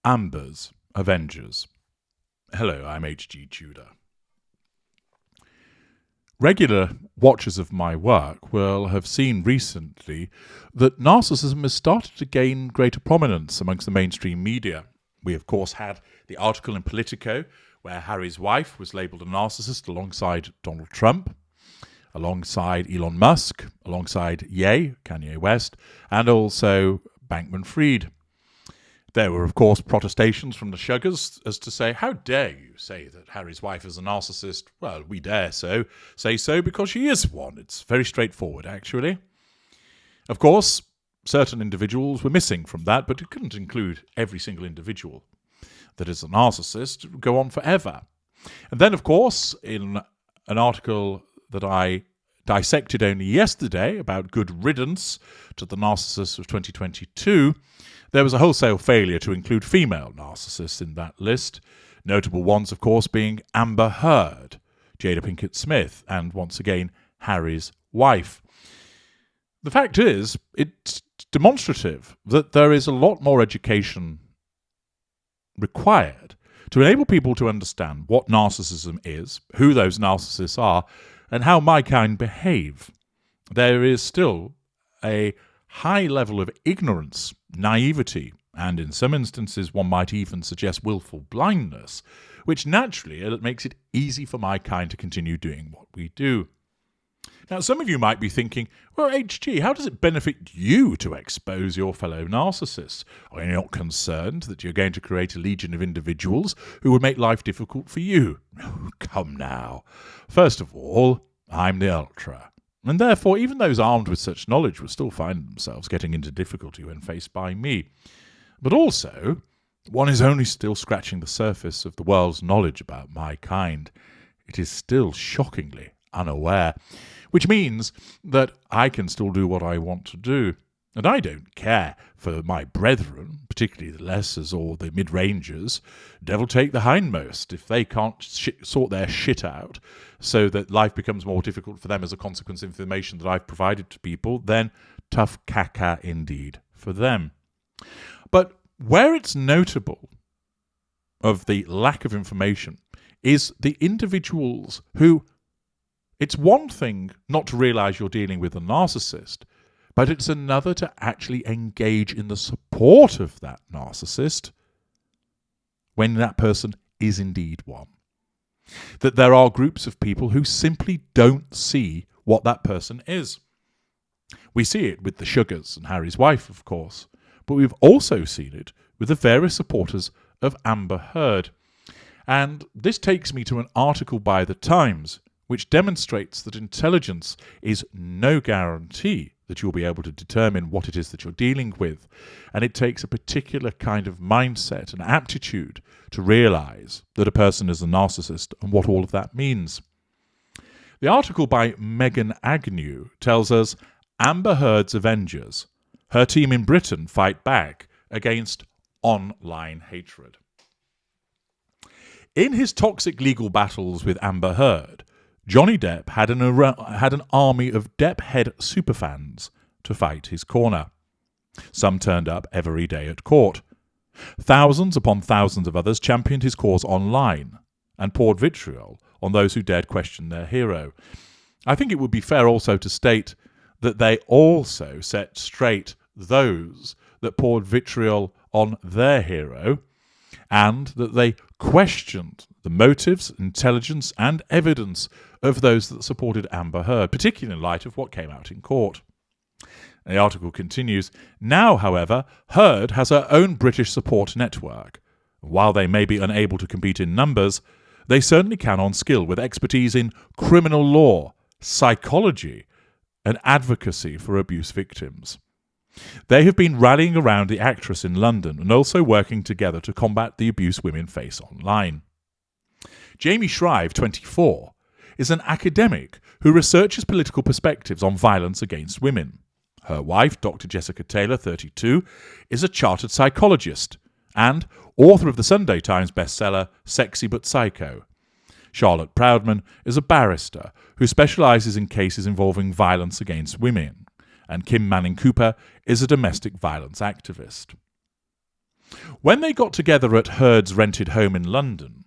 Amber's Avengers. Hello, I'm H.G. Tudor. Regular watchers of my work will have seen recently that narcissism has started to gain greater prominence amongst the mainstream media. We, of course, had the article in Politico where Harry's wife was labelled a narcissist alongside Donald Trump, alongside Elon Musk, alongside Kanye West, and also Bankman-Fried. There were, of course, protestations from the Shuggers as to say, how dare you say that Harry's wife is a narcissist? Well, we dare say so because she is one. It's very straightforward, actually. Of course, certain individuals were missing from that, but it couldn't include every single individual that is a narcissist. It would go on forever. And then, of course, in an article that I dissected only yesterday about good riddance to the narcissists of 2022, there was a wholesale failure to include female narcissists in that list, notable ones, of course, being Amber Heard, Jada Pinkett Smith, and once again, Harry's wife. The fact is, it's demonstrative that there is a lot more education required to enable people to understand what narcissism is, who those narcissists are, and how my kind behave. There is still a high level of ignorance, naivety, and in some instances one might even suggest willful blindness, which naturally makes it easy for my kind to continue doing what we do. Now, some of you might be thinking, well, HG, how does it benefit you to expose your fellow narcissists? Are you not concerned that you're going to create a legion of individuals who would make life difficult for you? Oh, come now. First of all, I'm the Ultra. And therefore, even those armed with such knowledge will still find themselves getting into difficulty when faced by me. But also, one is only still scratching the surface of the world's knowledge about my kind. It is still shockingly unaware, which means that I can still do what I want to do. And I don't care for my brethren, particularly the lessers or the mid-rangers. Devil take the hindmost. If they can't sort their shit out so that life becomes more difficult for them as a consequence of information that I've provided to people, then tough caca indeed for them. But where it's notable of the lack of information is the individuals who, it's one thing not to realise you're dealing with a narcissist, but it's another to actually engage in the support of that narcissist when that person is indeed one. That there are groups of people who simply don't see what that person is. We see it with the Shuggers and Harry's wife, of course, but we've also seen it with the various supporters of Amber Heard. And this takes me to an article by The Times, which demonstrates that intelligence is no guarantee that you'll be able to determine what it is that you're dealing with. And it takes a particular kind of mindset and aptitude to realise that a person is a narcissist and what all of that means. The article by Megan Agnew tells us Amber Heard's Avengers. Her team in Britain fight back against online hatred. In his toxic legal battles with Amber Heard, Johnny Depp had an army of Depp-head superfans to fight his corner. Some turned up every day at court. Thousands upon thousands of others championed his cause online and poured vitriol on those who dared question their hero. I think it would be fair also to state that they also set straight those that poured vitriol on their hero, and that they questioned the motives, intelligence, and evidence of those that supported Amber Heard, particularly in light of what came out in court. And the article continues, now, however, Heard has her own British support network. While they may be unable to compete in numbers, they certainly can on skill with expertise in criminal law, psychology, and advocacy for abuse victims. They have been rallying around the actress in London and also working together to combat the abuse women face online. Jamie Shrive, 24, is an academic who researches political perspectives on violence against women. Her wife, Dr. Jessica Taylor, 32, is a chartered psychologist and author of the Sunday Times bestseller Sexy But Psycho. Charlotte Proudman is a barrister who specialises in cases involving violence against women, and Kim Manning Cooper is a domestic violence activist. When they got together at Heard's rented home in London,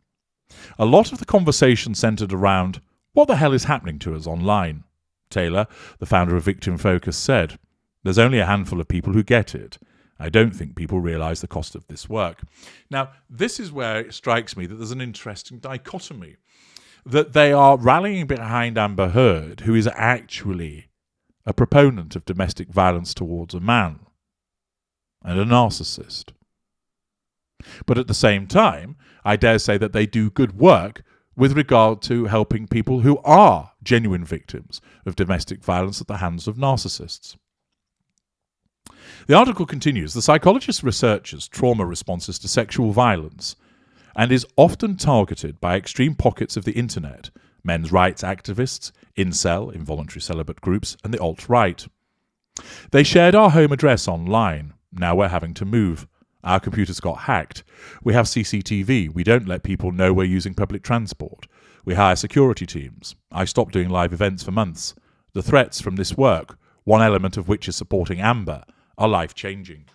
a lot of the conversation centred around what the hell is happening to us online. Taylor, the founder of Victim Focus, said, "There's only a handful of people who get it. I don't think people realise the cost of this work." Now, this is where it strikes me that there's an interesting dichotomy, that they are rallying behind Amber Heard, who is actually a proponent of domestic violence towards a man and a narcissist. But at the same time, I dare say that they do good work with regard to helping people who are genuine victims of domestic violence at the hands of narcissists. The article continues, "The psychologist researches trauma responses to sexual violence and is often targeted by extreme pockets of the internet, men's rights activists, incel, involuntary celibate groups, and the alt-right. They shared our home address online. Now we're having to move. Our computers got hacked. We have CCTV. We don't let people know we're using public transport. We hire security teams. I stopped doing live events for months. The threats from this work, one element of which is supporting Amber, are life-changing."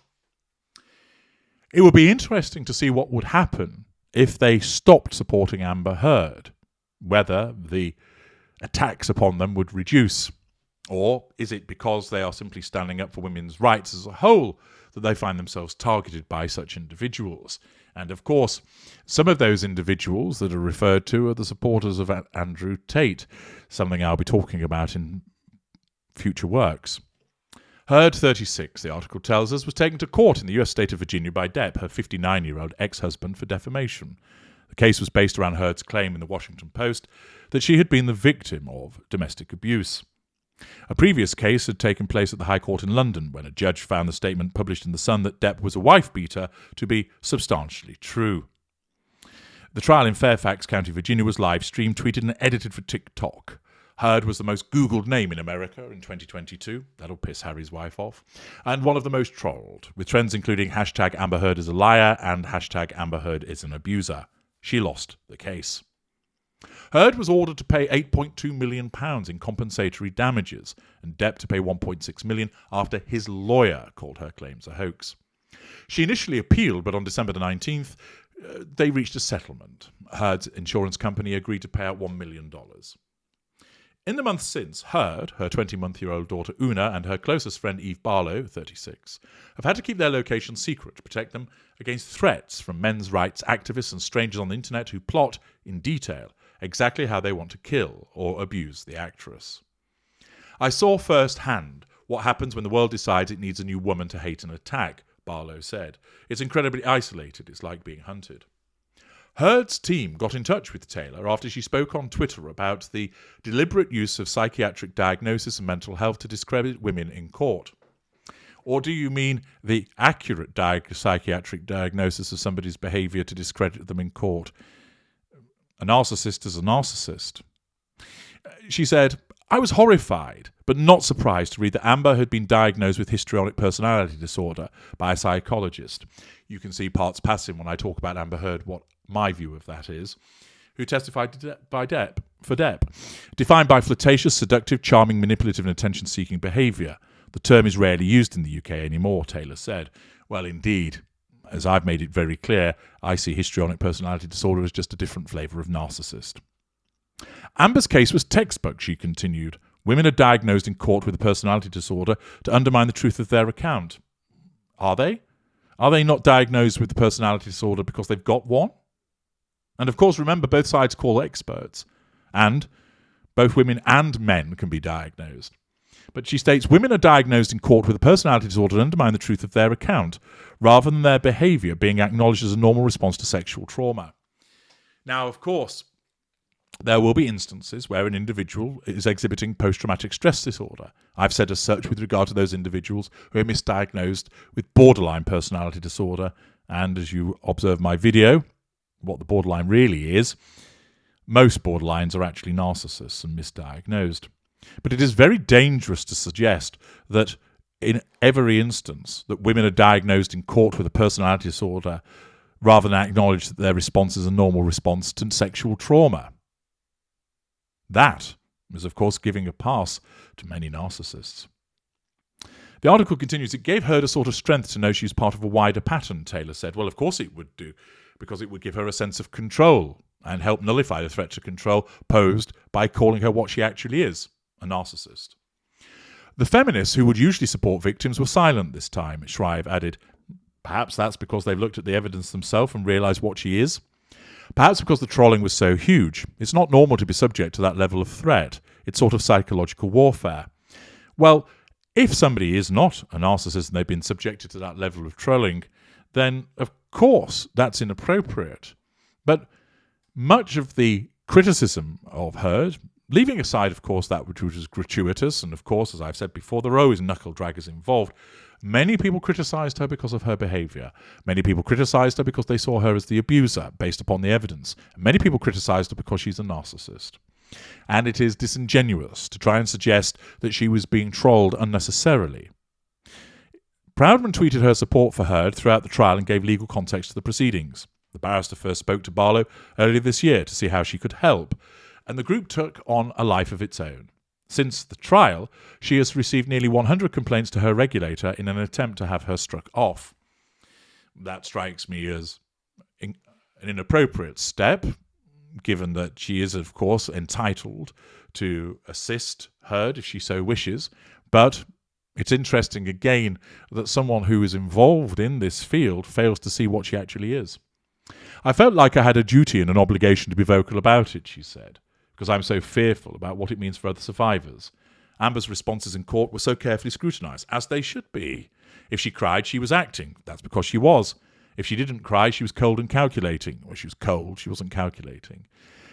It would be interesting to see what would happen if they stopped supporting Amber Heard, whether the attacks upon them would reduce, or is it because they are simply standing up for women's rights as a whole that they find themselves targeted by such individuals. And of course, some of those individuals that are referred to are the supporters of Andrew Tate, something I'll be talking about in future works. Heard, 36, the article tells us, was taken to court in the US state of Virginia by Depp, her 59-year-old ex-husband, for defamation. The case was based around Heard's claim in the Washington Post that she had been the victim of domestic abuse. A previous case had taken place at the High Court in London when a judge found the statement published in The Sun that Depp was a wife-beater to be substantially true. The trial in Fairfax County, Virginia was live-streamed, tweeted and edited for TikTok. Heard was the most Googled name in America in 2022. That'll piss Harry's wife off. And one of the most trolled, with trends including hashtag Amber Heard is a liar and hashtag Amber Heard is an abuser. She lost the case. Heard was ordered to pay £8.2 million in compensatory damages and Depp to pay £1.6 million after his lawyer called her claims a hoax. She initially appealed, but on December the 19th, they reached a settlement. Heard's insurance company agreed to pay out $1 million. In the months since, Heard, her 20-month-old daughter Una, and her closest friend Eve Barlow, 36, have had to keep their location secret to protect them against threats from men's rights activists and strangers on the internet who plot, in detail, exactly how they want to kill or abuse the actress. "I saw firsthand what happens when the world decides it needs a new woman to hate and attack," Barlow said. "It's incredibly isolated. It's like being hunted." Heard's team got in touch with Taylor after she spoke on Twitter about the deliberate use of psychiatric diagnosis and mental health to discredit women in court. Or do you mean the accurate psychiatric diagnosis of somebody's behaviour to discredit them in court? A narcissist is a narcissist. She said, "I was horrified, but not surprised to read that Amber had been diagnosed with histrionic personality disorder by a psychologist." You can see parts passing when I talk about Amber Heard, what my view of that is, who testified for Depp. Defined by flirtatious, seductive, charming, manipulative and attention-seeking behaviour. The term is rarely used in the UK anymore, Taylor said. Well, indeed. As I've made it very clear, I see histrionic personality disorder as just a different flavour of narcissist. Amber's case was textbook, she continued. Women are diagnosed in court with a personality disorder to undermine the truth of their account. Are they? Are they not diagnosed with the personality disorder because they've got one? And of course, remember, both sides call experts. And both women and men can be diagnosed. But she states, women are diagnosed in court with a personality disorder to undermine the truth of their account, rather than their behaviour being acknowledged as a normal response to sexual trauma. Now, of course, there will be instances where an individual is exhibiting post-traumatic stress disorder. I've said as such with regard to those individuals who are misdiagnosed with borderline personality disorder. And as you observe my video, what the borderline really is, most borderlines are actually narcissists and misdiagnosed. But it is very dangerous to suggest that in every instance that women are diagnosed in court with a personality disorder rather than acknowledge that their response is a normal response to sexual trauma. That is, of course, giving a pass to many narcissists. The article continues, it gave Heard a sort of strength to know she was part of a wider pattern, Taylor said. Well, of course it would do, because it would give her a sense of control and help nullify the threat to control posed by calling her what she actually is, a narcissist. The feminists who would usually support victims were silent this time, Shrive added. Perhaps that's because they've looked at the evidence themselves and realised what she is. Perhaps because the trolling was so huge. It's not normal to be subject to that level of threat. It's sort of psychological warfare. Well, if somebody is not a narcissist and they've been subjected to that level of trolling, then of course that's inappropriate. But much of the criticism of Heard, leaving aside, of course, that which was gratuitous, and of course, as I've said before, there are always knuckle draggers involved, many people criticised her because of her behaviour. Many people criticised her because they saw her as the abuser, based upon the evidence. Many people criticised her because she's a narcissist. And it is disingenuous to try and suggest that she was being trolled unnecessarily. Proudman tweeted her support for Heard throughout the trial and gave legal context to the proceedings. The barrister first spoke to Barlow earlier this year to see how she could help, and the group took on a life of its own. Since the trial, she has received nearly 100 complaints to her regulator in an attempt to have her struck off. That strikes me as an inappropriate step, given that she is, of course, entitled to assist Heard if she so wishes. But it's interesting, again, that someone who is involved in this field fails to see what she actually is. I felt like I had a duty and an obligation to be vocal about it, she said, because I'm so fearful about what it means for other survivors. Amber's responses in court were so carefully scrutinised, as they should be. If she cried, she was acting. That's because she was. If she didn't cry, she was cold and calculating. Well, she was cold, she wasn't calculating.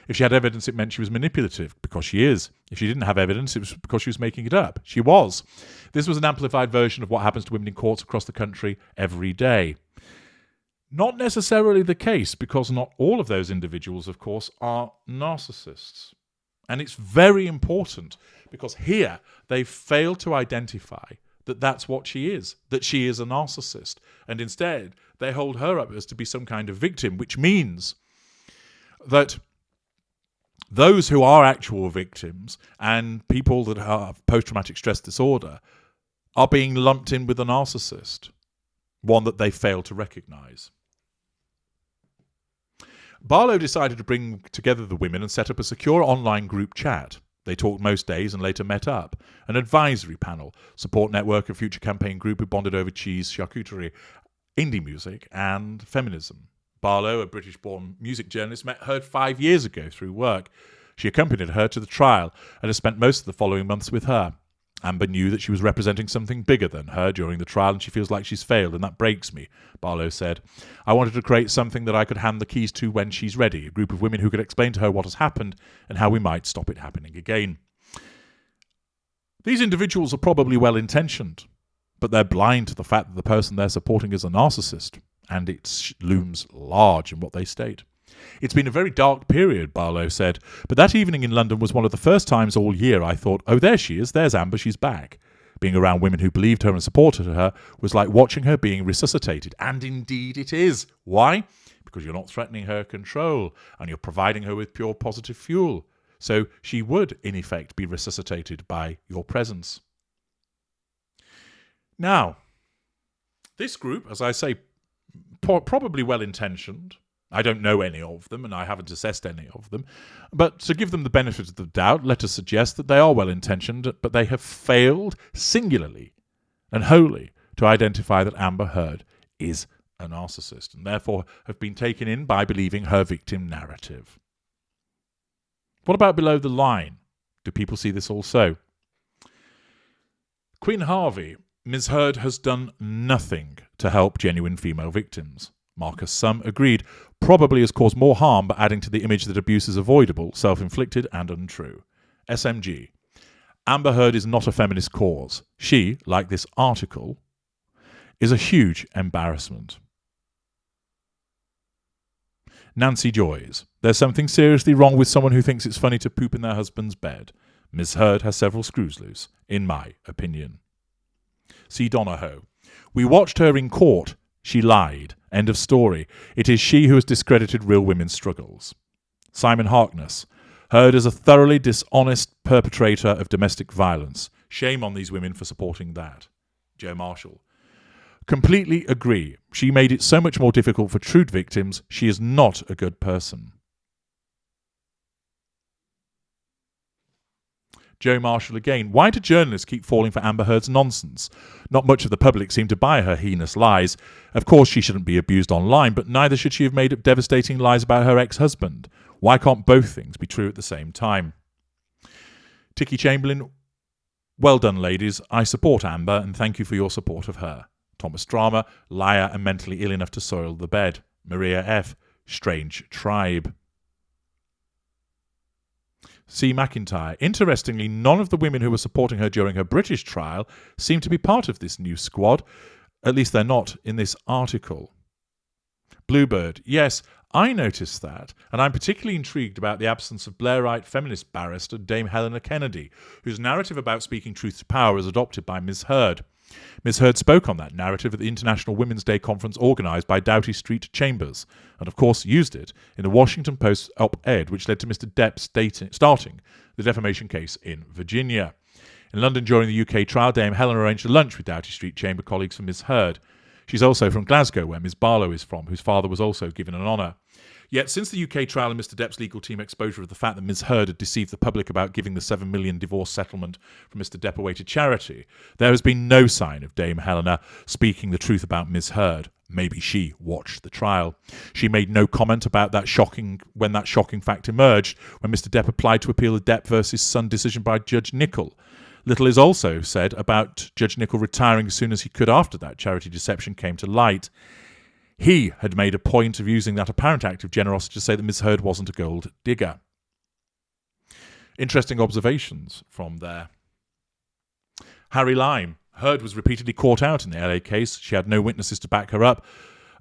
If she had evidence, it meant she was manipulative, because she is. If she didn't have evidence, it was because she was making it up. She was. This was an amplified version of what happens to women in courts across the country every day. Not necessarily the case, because not all of those individuals, of course, are narcissists. And it's very important, because here they've failed to identify that that's what she is, that she is a narcissist. And instead, they hold her up as to be some kind of victim, which means that those who are actual victims and people that have post-traumatic stress disorder are being lumped in with a narcissist, one that they fail to recognise. Barlow decided to bring together the women and set up a secure online group chat. They talked most days and later met up. An advisory panel, support network, a future campaign group who bonded over cheese, charcuterie, indie music and feminism. Barlow, a British-born music journalist, met Heard 5 years ago through work. She accompanied her to the trial and has spent most of the following months with her. Amber knew that she was representing something bigger than her during the trial, and she feels like she's failed, and that breaks me, Barlow said. I wanted to create something that I could hand the keys to when she's ready, a group of women who could explain to her what has happened and how we might stop it happening again. These individuals are probably well-intentioned, but they're blind to the fact that the person they're supporting is a narcissist, and it looms large in what they state. It's been a very dark period, Barlow said, but that evening in London was one of the first times all year I thought, oh, there she is, there's Amber, she's back. Being around women who believed her and supported her was like watching her being resuscitated, and indeed it is. Why? Because you're not threatening her control, and you're providing her with pure positive fuel. So she would, in effect, be resuscitated by your presence. Now, this group, as I say, probably well-intentioned. I don't know any of them, and I haven't assessed any of them. But to give them the benefit of the doubt, let us suggest that they are well-intentioned, but they have failed singularly and wholly to identify that Amber Heard is a narcissist, and therefore have been taken in by believing her victim narrative. What about below the line? Do people see this also? Queen Harvey, Ms. Heard has done nothing to help genuine female victims. Marcus Sum agreed, probably has caused more harm by adding to the image that abuse is avoidable, self-inflicted and untrue. SMG. Amber Heard is not a feminist cause. She, like this article, is a huge embarrassment. Nancy Joys. There's something seriously wrong with someone who thinks it's funny to poop in their husband's bed. Ms. Heard has several screws loose, in my opinion. C. Donahoe. We watched her in court. She lied. End of story. It is she who has discredited real women's struggles. Simon Harkness. Heard is a thoroughly dishonest perpetrator of domestic violence. Shame on these women for supporting that. Joe Marshall. Completely agree. She made it so much more difficult for true victims. She is not a good person. Joe Marshall again. Why do journalists keep falling for Amber Heard's nonsense? Not much of the public seem to buy her heinous lies. Of course she shouldn't be abused online, but neither should she have made up devastating lies about her ex-husband. Why can't both things be true at the same time? Tiki Chamberlain. Well done, ladies. I support Amber, and thank you for your support of her. Thomas Drama. Liar and mentally ill enough to soil the bed. Maria F. Strange tribe. C. McIntyre. Interestingly, none of the women who were supporting her during her British trial seem to be part of this new squad. At least they're not in this article. Bluebird. Yes, I noticed that, and I'm particularly intrigued about the absence of Blairite feminist barrister Dame Helena Kennedy, whose narrative about speaking truth to power is adopted by Ms. Heard. Ms. Heard spoke on that narrative at the International Women's Day conference organised by Doughty Street Chambers, and of course used it in the Washington Post op-ed which led to Mr. Depp starting the defamation case in Virginia. In London during the UK trial, Dame Helen arranged a lunch with Doughty Street Chamber colleagues for Ms. Heard. She's also from Glasgow, where Ms. Barlow is from, whose father was also given an honour. Yet, since the UK trial and Mr. Depp's legal team exposure of the fact that Ms. Heard had deceived the public about giving the $7 million divorce settlement from Mr. Depp away to charity, there has been no sign of Dame Helena speaking the truth about Ms. Heard. Maybe she watched the trial. She made no comment about when that shocking fact emerged, when Mr. Depp applied to appeal the Depp versus Son decision by Judge Nichol. Little is also said about Judge Nichol retiring as soon as he could after that charity deception came to light. He had made a point of using that apparent act of generosity to say that Ms. Heard wasn't a gold digger. Interesting observations from there. Harry Lime. Heard was repeatedly caught out in the LA case. She had no witnesses to back her up,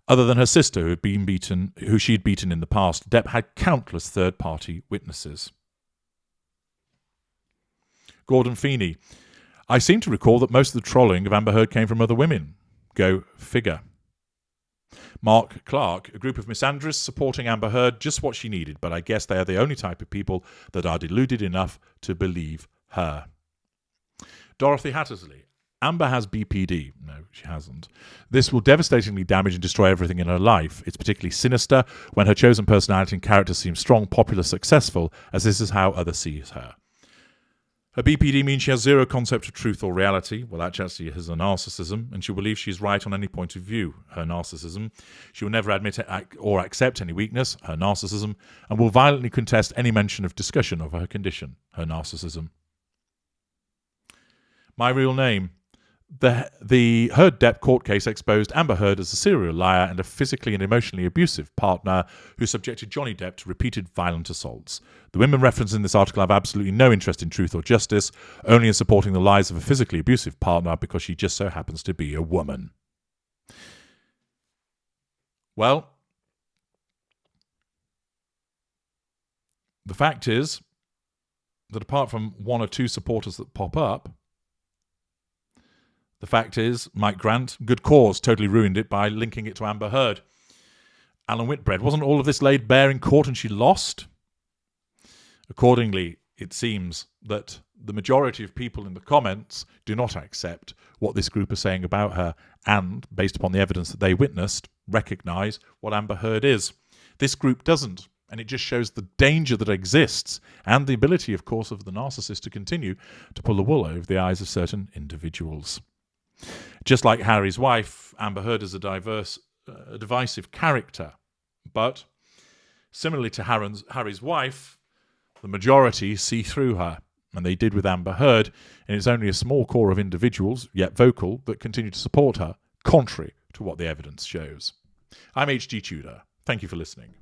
other than her sister who she had beaten in the past. Depp had countless third-party witnesses. Gordon Feeney. I seem to recall that most of the trolling of Amber Heard came from other women. Go figure. Mark Clark, a group of misandrists supporting Amber Heard, just what she needed, but I guess they are the only type of people that are deluded enough to believe her. Dorothy Hattersley. Amber has BPD. No, she hasn't. This will devastatingly damage and destroy everything in her life. It's particularly sinister when her chosen personality and character seem strong, popular, successful, as this is how others see her. Her BPD means she has zero concept of truth or reality. Well, that actually is a narcissism, and she will believe she is right on any point of view. Her narcissism. She will never admit or accept any weakness. Her narcissism. And will violently contest any mention of discussion of her condition. Her narcissism. My real name. The Heard Depp court case exposed Amber Heard as a serial liar and a physically and emotionally abusive partner who subjected Johnny Depp to repeated violent assaults. The women referenced in this article have absolutely no interest in truth or justice, only in supporting the lies of a physically abusive partner because she just so happens to be a woman. Well, the fact is that apart from one or two supporters that pop up, the fact is, Mike Grant, good cause, totally ruined it by linking it to Amber Heard. Alan Whitbread, wasn't all of this laid bare in court and she lost? Accordingly, it seems that the majority of people in the comments do not accept what this group are saying about her and, based upon the evidence that they witnessed, recognise what Amber Heard is. This group doesn't, and it just shows the danger that exists and the ability, of course, of the narcissist to continue to pull the wool over the eyes of certain individuals. Just like Harry's wife, Amber Heard is a divisive character. But, similarly to Harry's wife, the majority see through her, and they did with Amber Heard, and it's only a small core of individuals, yet vocal, that continue to support her, contrary to what the evidence shows. I'm H.G. Tudor. Thank you for listening.